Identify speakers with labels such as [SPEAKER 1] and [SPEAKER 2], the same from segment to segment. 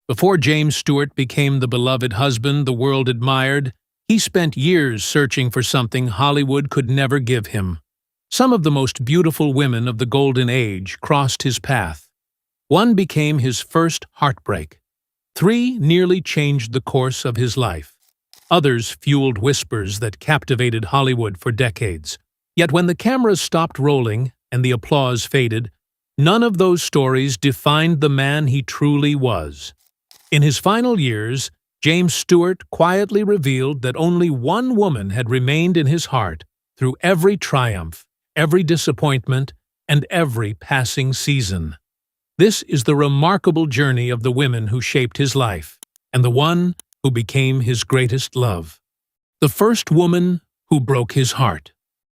[SPEAKER 1] Before James Stewart became the beloved husband the world admired, he spent years searching for something Hollywood could never give him. Some of the most beautiful women of the Golden Age crossed his path. One became his first heartbreak. 3 nearly changed the course of his life. Others fueled whispers that captivated Hollywood for decades. Yet when the cameras stopped rolling and the applause faded, none of those stories defined the man he truly was. In his final years, James Stewart quietly revealed that only one woman had remained in his heart through every triumph, every disappointment, and every passing season. This is the remarkable journey of the women who shaped his life, and the one who became his greatest love. The first woman who broke his heart.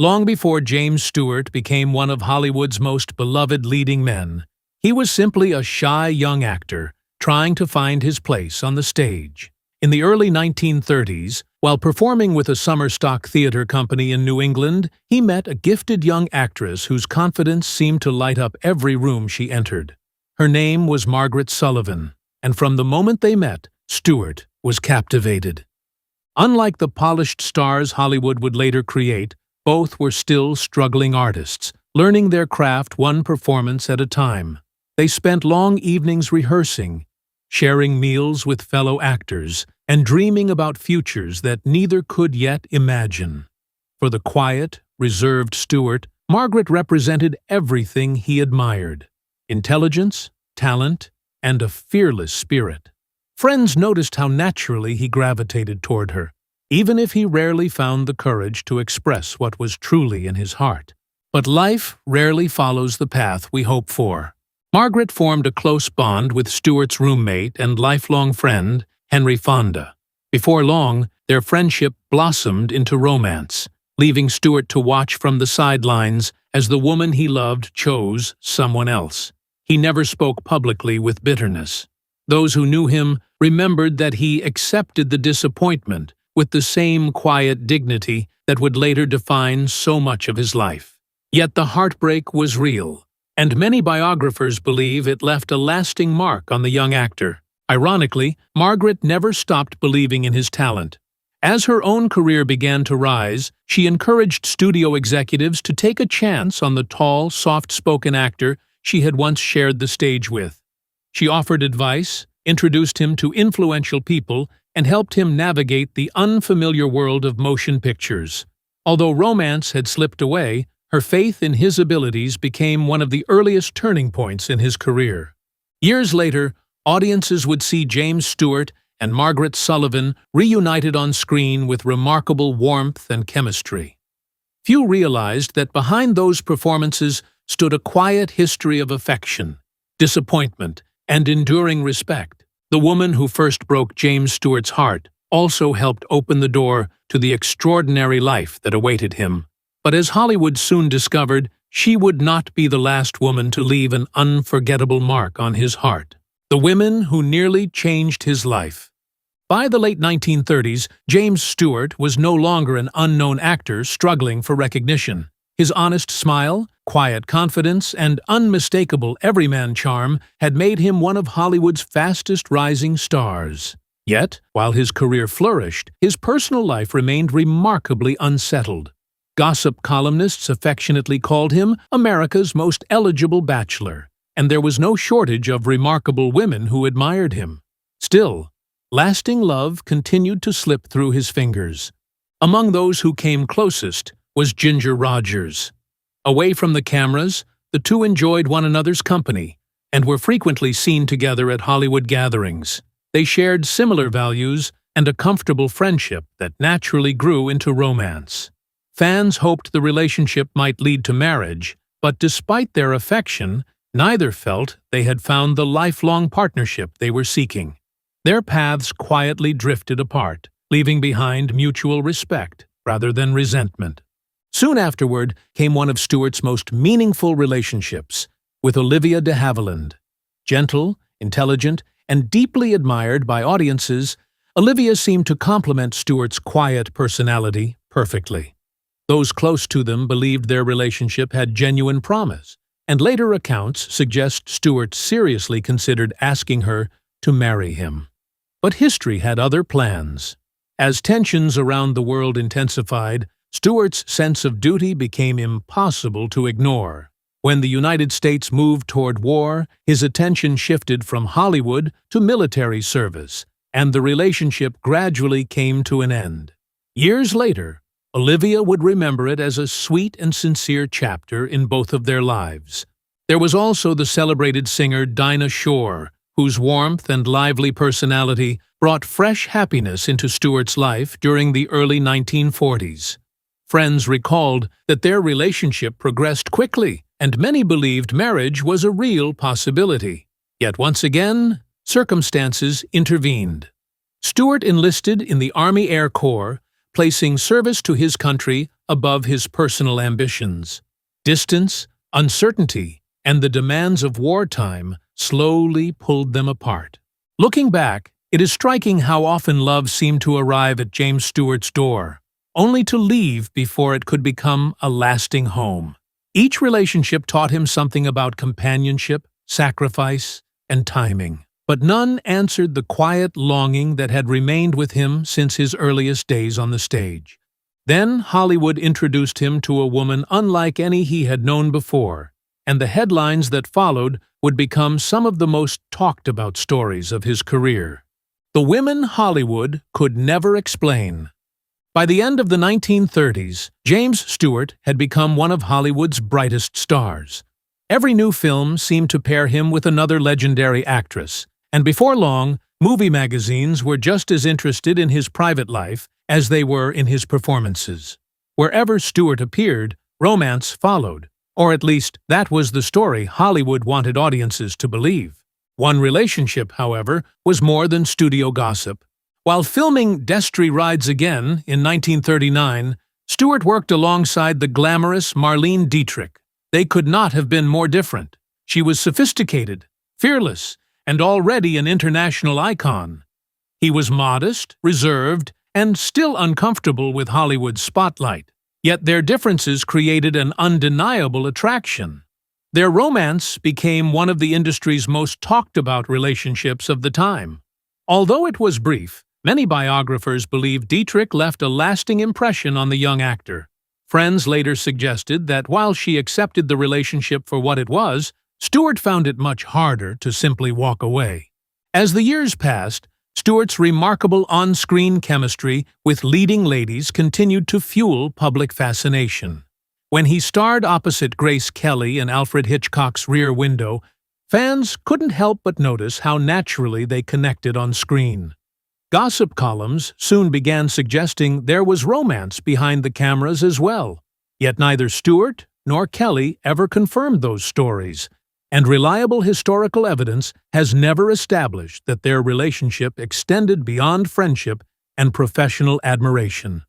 [SPEAKER 1] Long before James Stewart became one of Hollywood's most beloved leading men, he was simply a shy young actor trying to find his place on the stage. In the early 1930s, while performing with a summer stock theater company in New England, he met a gifted young actress whose confidence seemed to light up every room she entered. Her name was Margaret Sullavan, and from the moment they met, Stewart was captivated. Unlike the polished stars Hollywood would later create, both were still struggling artists, learning their craft one performance at a time. They spent long evenings rehearsing, sharing meals with fellow actors, and dreaming about futures that neither could yet imagine. For the quiet, reserved Stewart, Margaret represented everything he admired: intelligence, talent, and a fearless spirit. Friends noticed how naturally he gravitated toward her, even if he rarely found the courage to express what was truly in his heart. But life rarely follows the path we hope for. Margaret formed a close bond with Stewart's roommate and lifelong friend, Henry Fonda. Before long, their friendship blossomed into romance, leaving Stewart to watch from the sidelines as the woman he loved chose someone else. He never spoke publicly with bitterness. Those who knew him remembered that he accepted the disappointment with the same quiet dignity that would later define so much of his life. Yet the heartbreak was real, and many biographers believe it left a lasting mark on the young actor. Ironically, Margaret never stopped believing in his talent. As her own career began to rise, she encouraged studio executives to take a chance on the tall, soft-spoken actor she had once shared the stage with. She offered advice, introduced him to influential people, and helped him navigate the unfamiliar world of motion pictures. Although romance had slipped away, her faith in his abilities became one of the earliest turning points in his career. Years later, audiences would see James Stewart and Margaret Sullavan reunited on screen with remarkable warmth and chemistry. Few realized that behind those performances stood a quiet history of affection, disappointment, and enduring respect. The woman who first broke James Stewart's heart also helped open the door to the extraordinary life that awaited him. But as Hollywood soon discovered, she would not be the last woman to leave an unforgettable mark on his heart. The women who nearly changed his life. By the late 1930s, James Stewart was no longer an unknown actor struggling for recognition. His honest smile, quiet confidence, and unmistakable everyman charm had made him one of Hollywood's fastest-rising stars. Yet, while his career flourished, his personal life remained remarkably unsettled. Gossip columnists affectionately called him America's most eligible bachelor, and there was no shortage of remarkable women who admired him. Still, lasting love continued to slip through his fingers. Among those who came closest was Ginger Rogers. Away from the cameras, the two enjoyed one another's company and were frequently seen together at Hollywood gatherings. They shared similar values and a comfortable friendship that naturally grew into romance. Fans hoped the relationship might lead to marriage, but despite their affection, neither felt they had found the lifelong partnership they were seeking. Their paths quietly drifted apart, leaving behind mutual respect rather than resentment. Soon afterward came one of Stewart's most meaningful relationships, with Olivia de Havilland. Gentle, intelligent, and deeply admired by audiences, Olivia seemed to complement Stewart's quiet personality perfectly. Those close to them believed their relationship had genuine promise, and later accounts suggest Stewart seriously considered asking her to marry him. But history had other plans. As tensions around the world intensified, Stewart's sense of duty became impossible to ignore. When the United States moved toward war, his attention shifted from Hollywood to military service, and the relationship gradually came to an end. Years later, Olivia would remember it as a sweet and sincere chapter in both of their lives. There was also the celebrated singer Dinah Shore, whose warmth and lively personality brought fresh happiness into Stewart's life during the early 1940s. Friends recalled that their relationship progressed quickly, and many believed marriage was a real possibility. Yet once again, circumstances intervened. Stewart enlisted in the Army Air Corps, placing service to his country above his personal ambitions. Distance, uncertainty, and the demands of wartime slowly pulled them apart. Looking back, it is striking how often love seemed to arrive at James Stewart's door, only to leave before it could become a lasting home. Each relationship taught him something about companionship, sacrifice, and timing, but none answered the quiet longing that had remained with him since his earliest days on the stage. Then Hollywood introduced him to a woman unlike any he had known before, and the headlines that followed would become some of the most talked-about stories of his career. The women Hollywood could never explain. By the end of the 1930s, James Stewart had become one of Hollywood's brightest stars. Every new film seemed to pair him with another legendary actress, and before long, movie magazines were just as interested in his private life as they were in his performances. Wherever Stewart appeared, romance followed, or at least that was the story Hollywood wanted audiences to believe. One relationship, however, was more than studio gossip. While filming Destry Rides Again in 1939, Stewart worked alongside the glamorous Marlene Dietrich. They could not have been more different. She was sophisticated, fearless, and already an international icon. He was modest, reserved, and still uncomfortable with Hollywood's spotlight. Yet their differences created an undeniable attraction. Their romance became one of the industry's most talked-about relationships of the time. Although it was brief, many biographers believe Dietrich left a lasting impression on the young actor. Friends later suggested that while she accepted the relationship for what it was, Stewart found it much harder to simply walk away. As the years passed, Stewart's remarkable on-screen chemistry with leading ladies continued to fuel public fascination. When he starred opposite Grace Kelly in Alfred Hitchcock's Rear Window, fans couldn't help but notice how naturally they connected on screen. Gossip columns soon began suggesting there was romance behind the cameras as well. Yet neither Stewart nor Kelly ever confirmed those stories, and reliable historical evidence has never established that their relationship extended beyond friendship and professional admiration.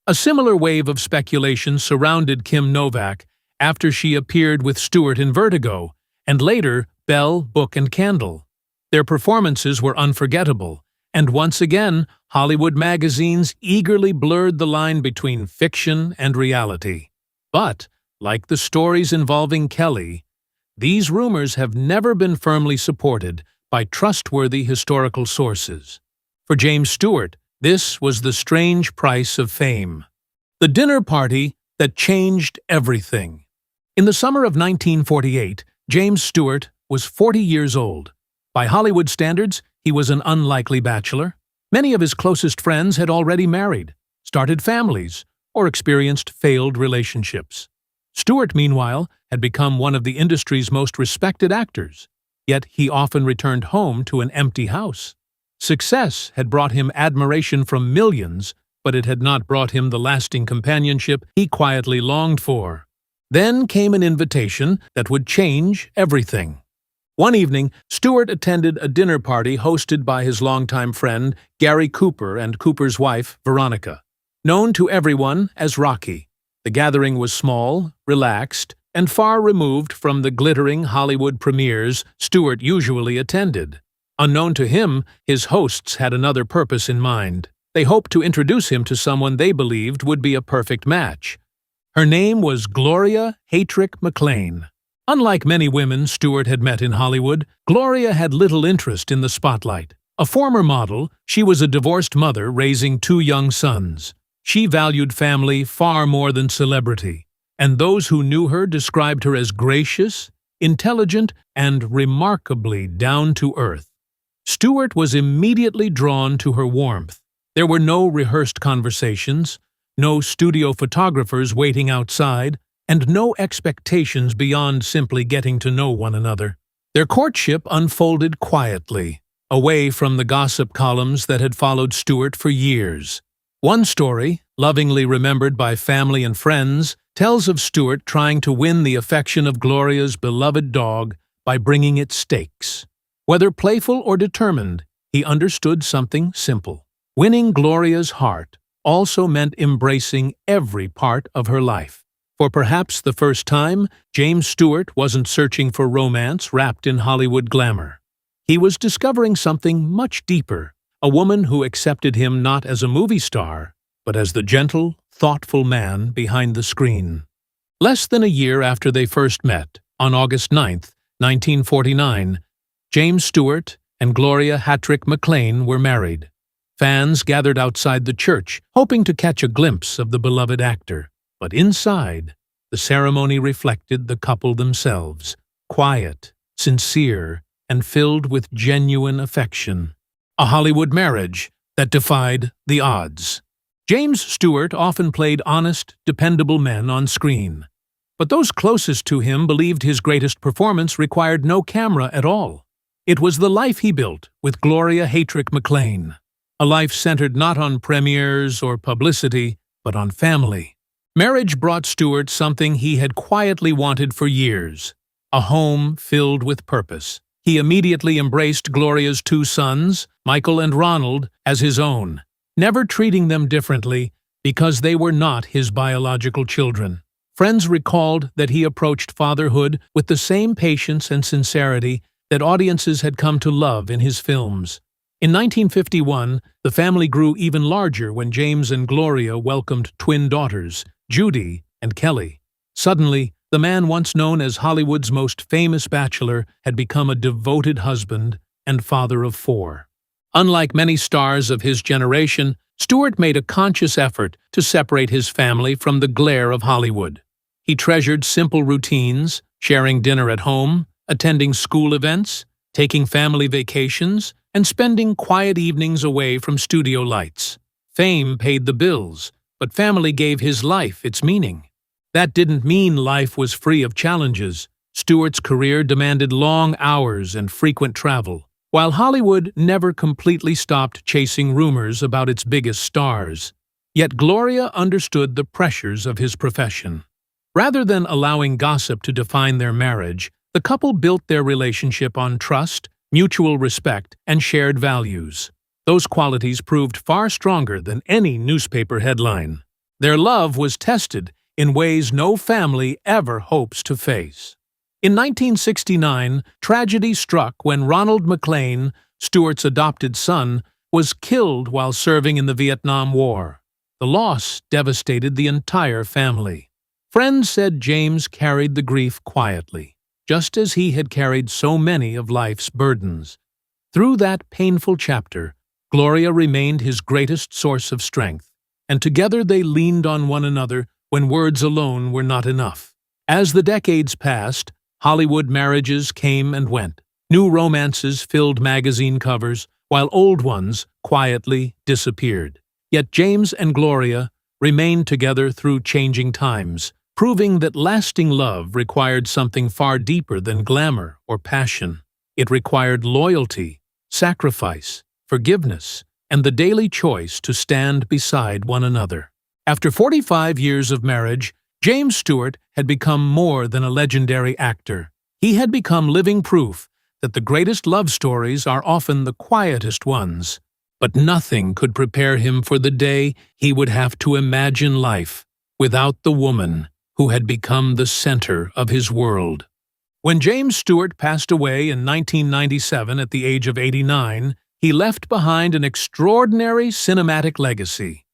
[SPEAKER 1] A similar wave of speculation surrounded Kim Novak after she appeared with Stewart in Vertigo, and later Bell, Book and Candle. Their performances were unforgettable, and once again, Hollywood magazines eagerly blurred the line between fiction and reality. But, like the stories involving Kelly, these rumors have never been firmly supported by trustworthy historical sources. For James Stewart, this was the strange price of fame. The dinner party that changed everything. In the summer of 1948, James Stewart was 40 years old. By Hollywood standards, he was an unlikely bachelor. Many of his closest friends had already married, started families, or experienced failed relationships. Stewart, meanwhile, had become one of the industry's most respected actors, yet he often returned home to an empty house. Success had brought him admiration from millions, but it had not brought him the lasting companionship he quietly longed for. Then came an invitation that would change everything. One evening, Stewart attended a dinner party hosted by his longtime friend Gary Cooper and Cooper's wife, Veronica, known to everyone as Rocky. The gathering was small, relaxed, and far removed from the glittering Hollywood premieres Stewart usually attended. Unknown to him, his hosts had another purpose in mind. They hoped to introduce him to someone they believed would be a perfect match. Her name was Gloria Hatrick McLean. Unlike many women Stewart had met in Hollywood, Gloria had little interest in the spotlight. A former model, she was a divorced mother raising two young sons. She valued family far more than celebrity, and those who knew her described her as gracious, intelligent, and remarkably down-to-earth. Stewart was immediately drawn to her warmth. There were no rehearsed conversations, no studio photographers waiting outside, and no expectations beyond simply getting to know one another. Their courtship unfolded quietly, away from the gossip columns that had followed Stewart for years. One story, lovingly remembered by family and friends, tells of Stewart trying to win the affection of Gloria's beloved dog by bringing it steaks. Whether playful or determined, he understood something simple. Winning Gloria's heart also meant embracing every part of her life. For perhaps the first time, James Stewart wasn't searching for romance wrapped in Hollywood glamour. He was discovering something much deeper, a woman who accepted him not as a movie star, but as the gentle, thoughtful man behind the screen. Less than a year after they first met, on August 9, 1949, James Stewart and Gloria Hatrick McLean were married. Fans gathered outside the church, hoping to catch a glimpse of the beloved actor. But inside, the ceremony reflected the couple themselves, quiet, sincere, and filled with genuine affection. A Hollywood marriage that defied the odds. James Stewart often played honest, dependable men on screen. But those closest to him believed his greatest performance required no camera at all. It was the life he built with Gloria Hatrick McLean. A life centered not on premieres or publicity, but on family. Marriage brought Stewart something he had quietly wanted for years, a home filled with purpose. He immediately embraced Gloria's two sons, Michael and Ronald, as his own, never treating them differently because they were not his biological children. Friends recalled that he approached fatherhood with the same patience and sincerity that audiences had come to love in his films. In 1951, the family grew even larger when James and Gloria welcomed twin daughters, Judy and Kelly. Suddenly, the man once known as Hollywood's most famous bachelor had become a devoted husband and father of four. Unlike many stars of his generation, Stewart made a conscious effort to separate his family from the glare of Hollywood. He treasured simple routines, sharing dinner at home, attending school events, taking family vacations, and spending quiet evenings away from studio lights. Fame paid the bills, but family gave his life its meaning. That didn't mean life was free of challenges. Stewart's career demanded long hours and frequent travel, while Hollywood never completely stopped chasing rumors about its biggest stars. Yet Gloria understood the pressures of his profession. Rather than allowing gossip to define their marriage, the couple built their relationship on trust, mutual respect, and shared values. Those qualities proved far stronger than any newspaper headline. Their love was tested in ways no family ever hopes to face. In 1969, tragedy struck when Ronald McLean, Stewart's adopted son, was killed while serving in the Vietnam War. The loss devastated the entire family. Friends said James carried the grief quietly, just as he had carried so many of life's burdens. Through that painful chapter, Gloria remained his greatest source of strength, and together they leaned on one another when words alone were not enough. As the decades passed, Hollywood marriages came and went. New romances filled magazine covers, while old ones quietly disappeared. Yet James and Gloria remained together through changing times, proving that lasting love required something far deeper than glamour or passion. It required loyalty, sacrifice, forgiveness, and the daily choice to stand beside one another. After 45 years of marriage, James Stewart had become more than a legendary actor. He had become living proof that the greatest love stories are often the quietest ones. But nothing could prepare him for the day he would have to imagine life without the woman who had become the center of his world. When James Stewart passed away in 1997 at the age of 89, he left behind an extraordinary cinematic legacy.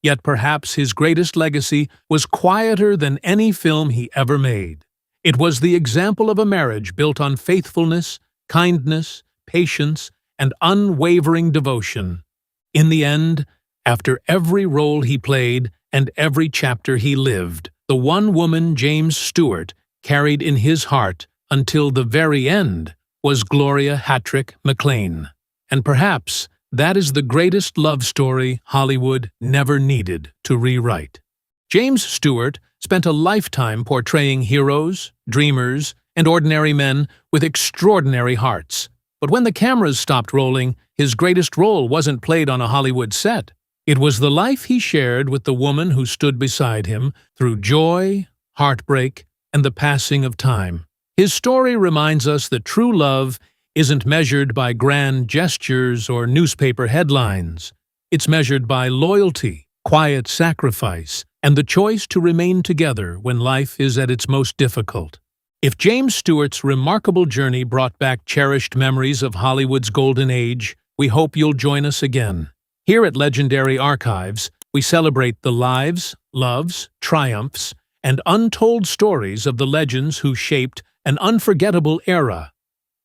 [SPEAKER 1] Yet perhaps his greatest legacy was quieter than any film he ever made. It was the example of a marriage built on faithfulness, kindness, patience, and unwavering devotion. In the end, after every role he played and every chapter he lived, the one woman James Stewart carried in his heart until the very end was Gloria Hatrick McLean. And perhaps that is the greatest love story Hollywood never needed to rewrite. James Stewart spent a lifetime portraying heroes, dreamers, and ordinary men with extraordinary hearts. But when the cameras stopped rolling, his greatest role wasn't played on a Hollywood set. It was the life he shared with the woman who stood beside him through joy, heartbreak, and the passing of time. His story reminds us that true love isn't measured by grand gestures or newspaper headlines. It's measured by loyalty, quiet sacrifice, and the choice to remain together when life is at its most difficult. If James Stewart's remarkable journey brought back cherished memories of Hollywood's golden age, we hope you'll join us again. Here at Legendary Archives, we celebrate the lives, loves, triumphs, and untold stories of the legends who shaped an unforgettable era